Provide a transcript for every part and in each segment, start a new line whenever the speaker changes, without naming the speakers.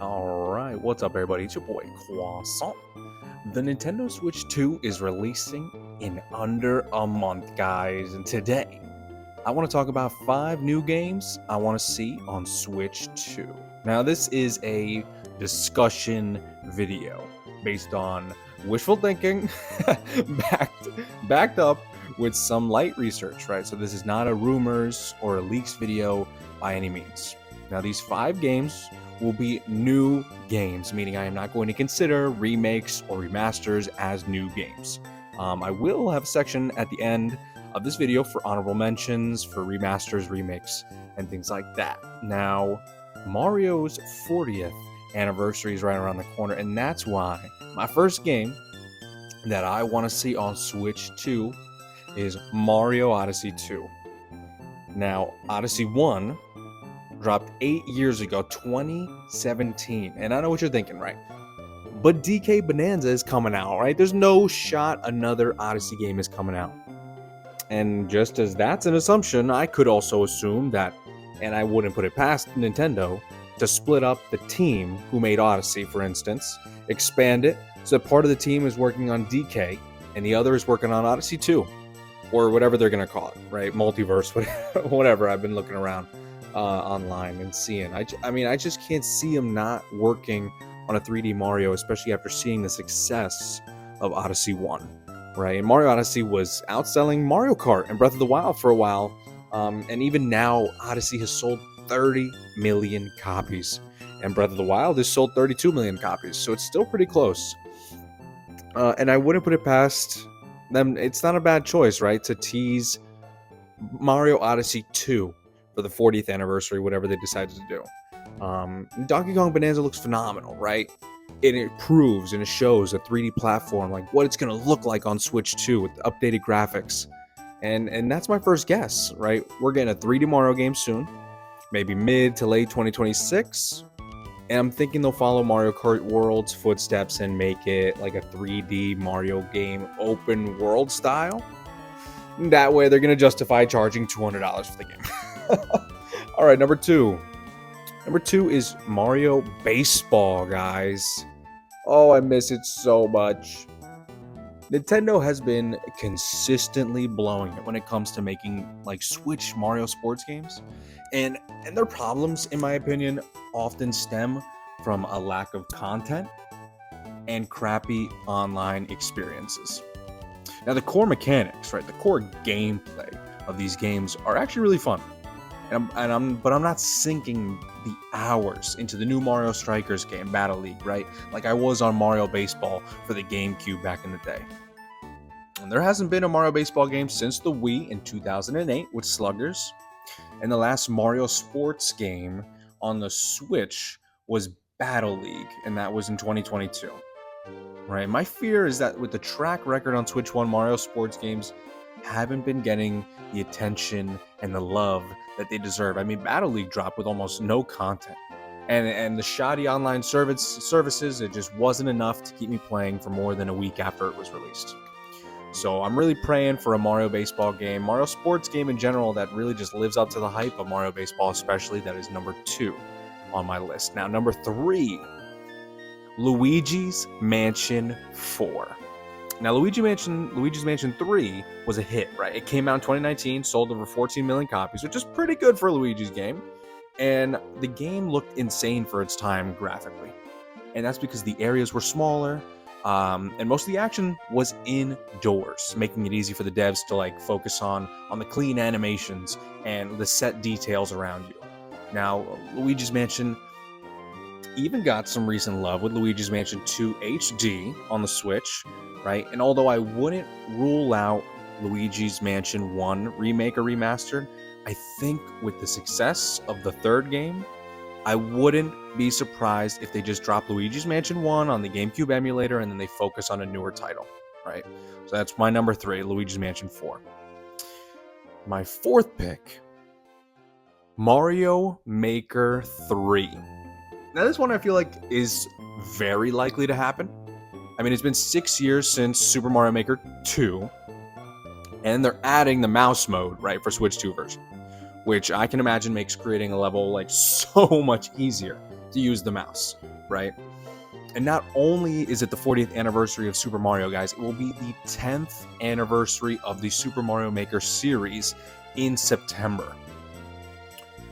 Alright, what's up everybody? It's your boy Croissant. The Nintendo Switch 2 is releasing in under a month, guys, and today I want to talk about 5 new games I want to see on Switch 2. Now, this is a discussion video based on wishful thinking, backed, backed up with some light research, right? So, this is not a rumors or a leaks video by any means. Now, these 5 games will be new games, meaning I am not going to consider remakes or remasters as new games. I will have a section at the end of this video for honorable mentions, for remasters, remakes, and things like that. Now, Mario's 40th anniversary is right around the corner, and that's why my first game that I want to see on Switch 2 is Mario Odyssey 2. Now, Odyssey 1 dropped 8 years ago, 2017. And I know what you're thinking, right? But DK Bonanza is coming out, right? There's no shot another Odyssey game is coming out. And just as that's an assumption, I could also assume that, and I wouldn't put it past Nintendo, to split up the team who made Odyssey, for instance, expand it so that part of the team is working on DK and the other is working on Odyssey 2, or whatever they're going to call it, right? Multiverse, whatever. I've been looking around online and seeing. I just can't see him not working on a 3D Mario, especially after seeing the success of Odyssey 1, right? And Mario Odyssey was outselling Mario Kart and Breath of the Wild for a while, and even now, Odyssey has sold 30 million copies, and Breath of the Wild has sold 32 million copies, so it's still pretty close. And I wouldn't put it past them. It's not a bad choice, right, to tease Mario Odyssey 2 for the 40th anniversary, whatever they decided to do. Donkey Kong Bonanza looks phenomenal, right? And it proves and it shows a 3D platform, like what it's going to look like on Switch 2 with updated graphics. And that's my first guess, right? We're getting a 3D Mario game soon, maybe mid to late 2026. And I'm thinking they'll follow Mario Kart World's footsteps and make it like a 3D Mario game, open world style. That way they're going to justify charging $200 for the game. All right, number two. Number 2 is Mario Baseball, guys. Oh, I miss it so much. Nintendo has been consistently blowing it when it comes to making like Switch Mario sports games. And their problems, in my opinion, often stem from a lack of content and crappy online experiences. Now, the core mechanics, right, the core gameplay of these games are actually really fun. But I'm not sinking the hours into the new Mario Strikers game, Battle League, right? Like I was on Mario Baseball for the GameCube back in the day. And there hasn't been a Mario Baseball game since the Wii in 2008 with Sluggers. And the last Mario Sports game on the Switch was Battle League, and that was in 2022. Right? My fear is that with the track record on Switch 1, Mario Sports games haven't been getting the attention and the love that they deserve. I mean, Battle League dropped with almost no content, and the shoddy online services, it just wasn't enough to keep me playing for more than a week after it was released. So I'm really praying for a Mario Baseball game, Mario Sports game in general, that really just lives up to the hype of Mario Baseball, especially. That is number 2 on my list. Now, number 3, Luigi's Mansion 4. Now, Luigi's Mansion 3 was a hit, right? It came out in 2019, sold over 14 million copies, which is pretty good for a Luigi's game. And the game looked insane for its time graphically. And that's because the areas were smaller, and most of the action was indoors, making it easy for the devs to like focus on the clean animations and the set details around you. Now, Luigi's Mansion even got some recent love with Luigi's Mansion 2 HD on the Switch, right? And although I wouldn't rule out Luigi's Mansion 1 remake or remastered, I think with the success of the third game, I wouldn't be surprised if they just drop Luigi's Mansion 1 on the GameCube emulator and then they focus on a newer title, right? So that's my number 3, Luigi's Mansion 4. My 4th pick, Mario Maker 3. Now, this one I feel like is very likely to happen. I mean, it's been 6 years since Super Mario Maker 2, and they're adding the mouse mode, right, for Switch 2 version, which I can imagine makes creating a level like so much easier. to use the mouse, right? And not only is it the 40th anniversary of Super Mario, guys, it will be the 10th anniversary of the Super Mario Maker series in September.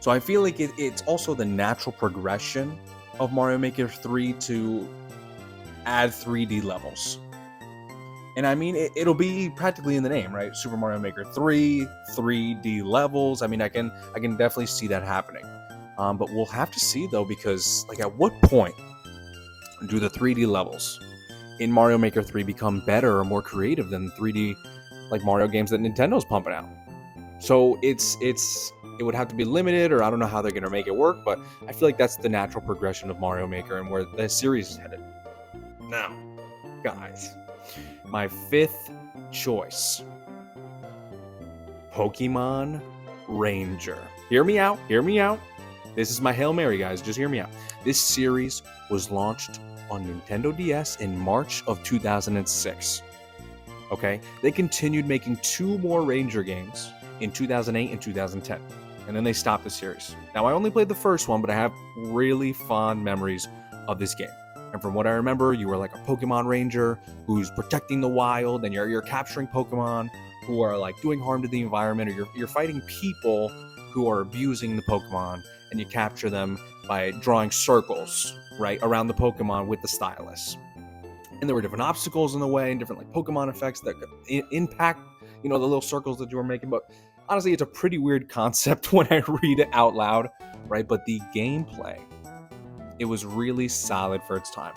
So I feel like it's also the natural progression of Mario Maker 3 to add 3D levels. And I mean, it'll be practically in the name, right? Super Mario Maker 3, 3D levels. I mean, I can definitely see that happening. But we'll have to see, though, because, like, at what point do the 3D levels in Mario Maker 3 become better or more creative than 3D, like, Mario games that Nintendo's pumping out? So it would have to be limited, or I don't know how they're going to make it work, but I feel like that's the natural progression of Mario Maker and where the series is headed. Now, guys, my 5th choice, Pokemon Ranger. Hear me out. This is my Hail Mary, guys. Just hear me out. This series was launched on Nintendo DS in March of 2006. Okay? They continued making 2 more Ranger games in 2008 and 2010. And then they stopped the series. Now, I only played the first one, but I have really fond memories of this game. And from what I remember, you were like a Pokemon Ranger who's protecting the wild, and you're capturing Pokemon who are like doing harm to the environment, or you're fighting people who are abusing the Pokemon, and you capture them by drawing circles, right, around the Pokemon with the stylus. And there were different obstacles in the way and different like Pokemon effects that could impact, the little circles that you were making. But honestly, it's a pretty weird concept when I read it out loud, right? But the gameplay, it was really solid for its time.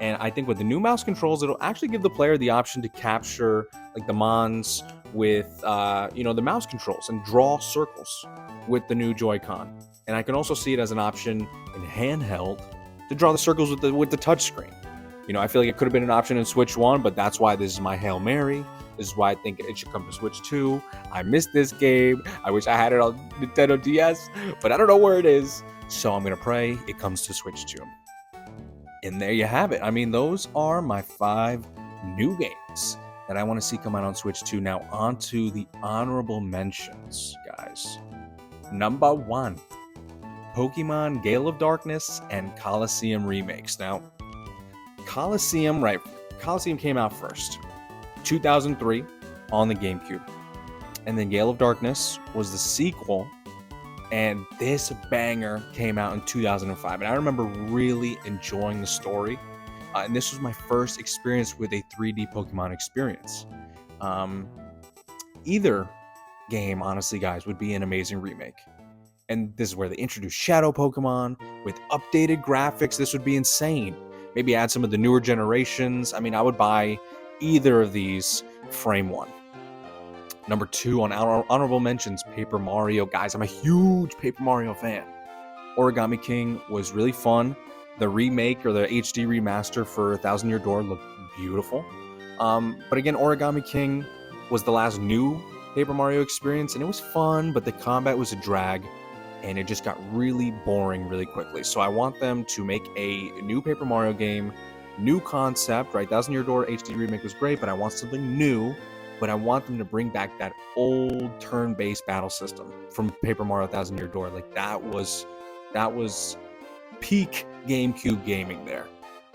And I think with the new mouse controls, it'll actually give the player the option to capture like the Mons with, the mouse controls and draw circles with the new Joy-Con. And I can also see it as an option in handheld to draw the circles with the touchscreen. I feel like it could have been an option in Switch 1, but that's why this is my Hail Mary. This is why I think it should come to Switch 2. I missed this game. I wish I had it on Nintendo DS, but I don't know where it is. So I'm going to pray it comes to Switch 2. And there you have it. I mean, those are my 5 new games that I want to see come out on Switch 2. Now, on to the honorable mentions, guys. Number 1, Pokemon Gale of Darkness and Colosseum remakes. Now, Colosseum came out first, 2003 on the GameCube. And then Gale of Darkness was the sequel, and this banger came out in 2005. And I remember really enjoying the story. And this was my first experience with a 3D Pokemon experience. Either game, honestly, guys, would be an amazing remake. And this is where they introduced Shadow Pokemon with updated graphics. This would be insane. Maybe add some of the newer generations. I mean, I would buy either of these frame 1. Number 2 on honorable mentions, Paper Mario. Guys, I'm a huge Paper Mario fan. Origami King was really fun. The remake or the HD remaster for Thousand Year Door looked beautiful. But again, Origami King was the last new Paper Mario experience, and it was fun, but the combat was a drag, and it just got really boring really quickly. So I want them to make a new Paper Mario game, new concept, right? Thousand Year Door HD remake was great, but I want something new. But I want them to bring back that old turn-based battle system from Paper Mario Thousand Year Door. Like that was peak GameCube gaming there.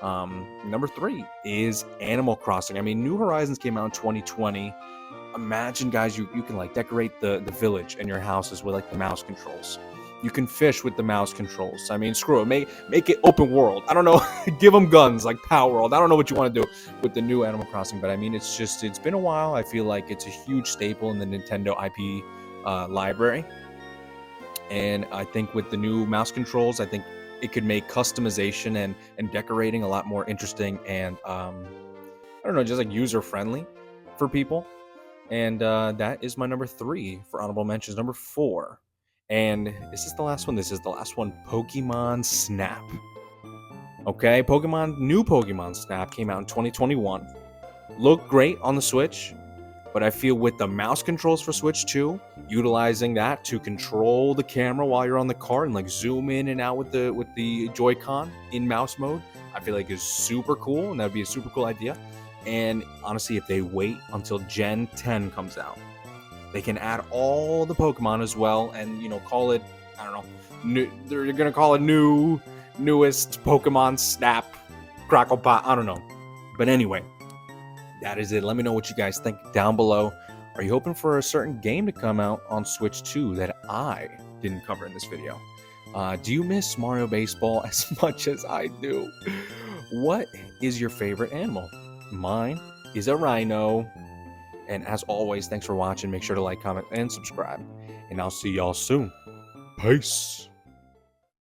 Number 3 is Animal Crossing. I mean, New Horizons came out in 2020. Imagine, guys, you can like decorate the village and your houses with like the mouse controls. You can fish with the mouse controls. I mean, screw it. Make it open world. I don't know. Give them guns like Power World. I don't know what you want to do with the new Animal Crossing, but I mean, it's been a while. I feel like it's a huge staple in the Nintendo IP library. And I think with the new mouse controls, I think it could make customization and decorating a lot more interesting and, I don't know, just like user-friendly for people. And that is my number 3 for honorable mentions. Number 4. And is this the last one? This is the last one. Pokemon Snap. Okay, new Pokemon Snap came out in 2021. Looked great on the Switch, but I feel with the mouse controls for Switch 2, utilizing that to control the camera while you're on the cart and like zoom in and out with the Joy-Con in mouse mode, I feel like is super cool, and that'd be a super cool idea. And honestly, if they wait until Gen 10 comes out, they can add all the Pokemon as well and, call it I don't know. They're gonna call it newest Pokemon Snap Crackle Pot. I don't know. But anyway, that is it. Let me know what you guys think down below. Are you hoping for a certain game to come out on Switch 2 that I didn't cover in this video? Do you miss Mario Baseball as much as I do? What is your favorite animal? Mine is a rhino. And as always, thanks for watching. Make sure to like, comment, and subscribe. And I'll see y'all soon. Peace.